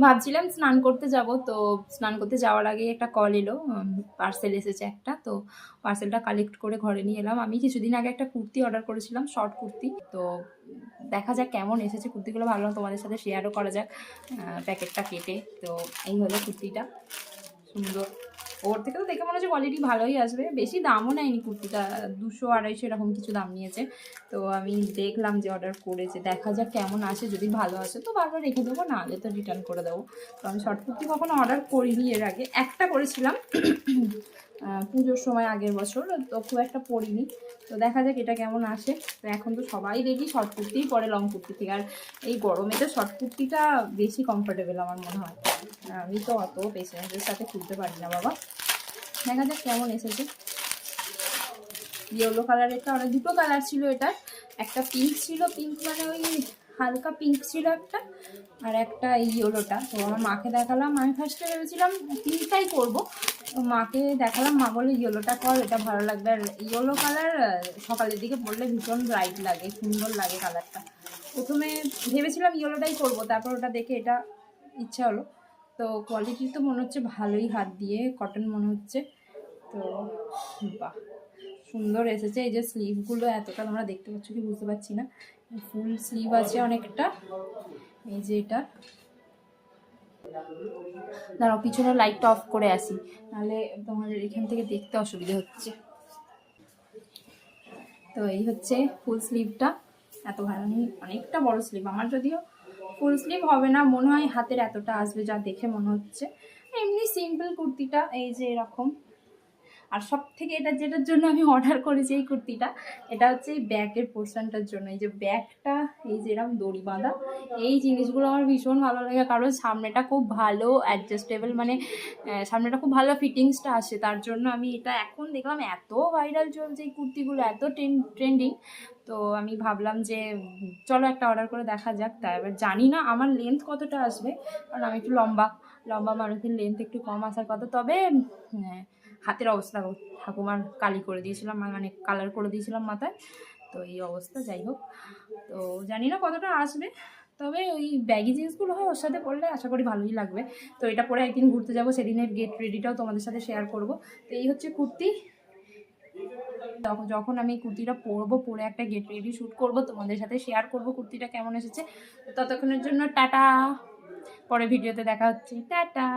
ভাবছিলাম স্নান করতে যাব, তো স্নান করতে যাওয়ার আগে একটা কল এলো, পার্সেল এসেছে একটা, তো পার্সেলটা কালেক্ট করে ঘরে নিয়ে এলাম। আমি কিছুদিন আগে একটা কুর্তি অর্ডার করেছিলাম, শর্ট কুর্তি, তো দেখা যাক কেমন এসেছে কুর্তিগুলো, ভাবলাম তোমাদের সাথে শেয়ারও করা যাক প্যাকেটটা কেটে। তো এই হলো কুর্তিটা, সুন্দর। ওর থেকে তো দেখে মনে হচ্ছে কোয়ালিটি ভালোই আসবে, বেশি দামও নেয়নি কুর্তিটা, 200-250 এরকম কিছু দাম নিয়েছে। তো আমি দেখলাম যে অর্ডার করেছে, দেখা যাক কেমন আসে, যদি ভালো আসে তো ভালো রেখে দেবো, না হলে তো রিটার্ন করে দেবো। তো আমি শর্ট কুর্তি কখনো অর্ডার করিনি, এর আগে একটা করেছিলাম পুজোর সময় আগের বছর, তো খুব একটা পরিনি। তো দেখা যাক এটা কেমন আসে। তো এখন তো সবাই দেখি শর্ট কুর্তিই পরে লং কুর্তি থেকে, আর এই গরমে তো শর্ট কুর্তিটা বেশি কমফোর্টেবল আমার মনে হয়। আমি তো অত পেশেন্সের সাথে খুলতে পারি না বাবা। দেখা যাক কেমন এসেছে। ইয়েলো কালারেরটা, অনেক দুটো কালার ছিল এটার, একটা পিঙ্ক ছিল, পিঙ্ক মানে ওই হালকা পিঙ্ক ছিল একটা, আর একটা ইয়েলোটা। তো আমার মাকে দেখালাম, আমি ফার্স্টে ভেবেছিলাম পিঙ্কটাই করবো, তো মাকে দেখালাম, মা বলে ইয়েলোটা কর, এটা ভালো লাগবে। আর ইয়েলো কালার সকালের দিকে পরলে ভীষণ ব্রাইট লাগে, সুন্দর লাগে কালারটা। প্রথমে ভেবেছিলাম ইয়েলোটাই করবো, তারপর ওটা দেখে এটা ইচ্ছা হলো। তো কোয়ালিটি তো মনে হচ্ছে ভালোই, হাত দিয়ে কটন মনে হচ্ছে। তো বাহ, সুন্দর এসেছে। এই যে স্লিভগুলো এতটা তোমরা দেখতে পাচ্ছ কি বুঝতে পারছি না, ফুল স্লিভ আছে অনেকটা। এই যে এটা, দাঁড়াও পিছনে লাইটটা অফ করে আসি, নাহলে তোমাদের এখান থেকে দেখতে অসুবিধা হচ্ছে। তো এই হচ্ছে ফুল স্লিভটা, এত ভালো নেই, অনেকটা বড় স্লিভ। আমার যদিও ফুল স্লিভ হবে না মনে হয়, হাতের এতটা আসবে যা দেখে মনে হচ্ছে। এমনি সিম্পল কুর্তিটা এই যে এরকম। আর সব থেকে এটা যেটার জন্য আমি অর্ডার করেছি এই কুর্তিটা, এটা হচ্ছে এই ব্যাকের পোর্শনটার জন্য। এই যে ব্যাকটা, এই যে এরকম দড়ি বাঁধা, এই জিনিসগুলো আমার ভীষণ ভালো লাগে, কারণ সামনেটা খুব ভালো অ্যাডজাস্টেবল, মানে সামনেটা খুব ভালো ফিটিংসটা আসে, তার জন্য আমি এটা এখন দেখলাম এত ভাইরাল চলছে এই কুর্তিগুলো, এত ট্রেন্ডিং। তো আমি ভাবলাম যে চলো একটা অর্ডার করে দেখা যাক। তা এবার জানি না আমার লেন্থ কতটা আসবে, কারণ আমি একটু লম্বা লম্বা মানুষের লেন্থ একটু কম আসার কথা। তবে হাতের অবস্থা, ঠাকুমার কালি করে দিয়েছিলাম, মানে কালার করে দিয়েছিলাম মাথায়, তো এই অবস্থা। যাই হোক, তো জানি না কতটা আসবে, তবে ওই ব্যাগি জিন্সগুলো হয় ওর সাথে পরলে আশা করি ভালোই লাগবে। তো এটা পরে একদিন ঘুরতে যাবো, সেদিনের গেট রেডিটাও তোমাদের সাথে শেয়ার করব। তো এই হচ্ছে কুর্তি। যখন আমি কুর্তিটা পরবো, পরে একটা গেট রেডি শ্যুট করবো, তোমাদের সাথে শেয়ার করব কুর্তিটা কেমন এসেছে। ততক্ষণের জন্য টাটা, পরে ভিডিওতে দেখা হচ্ছে, টাটা।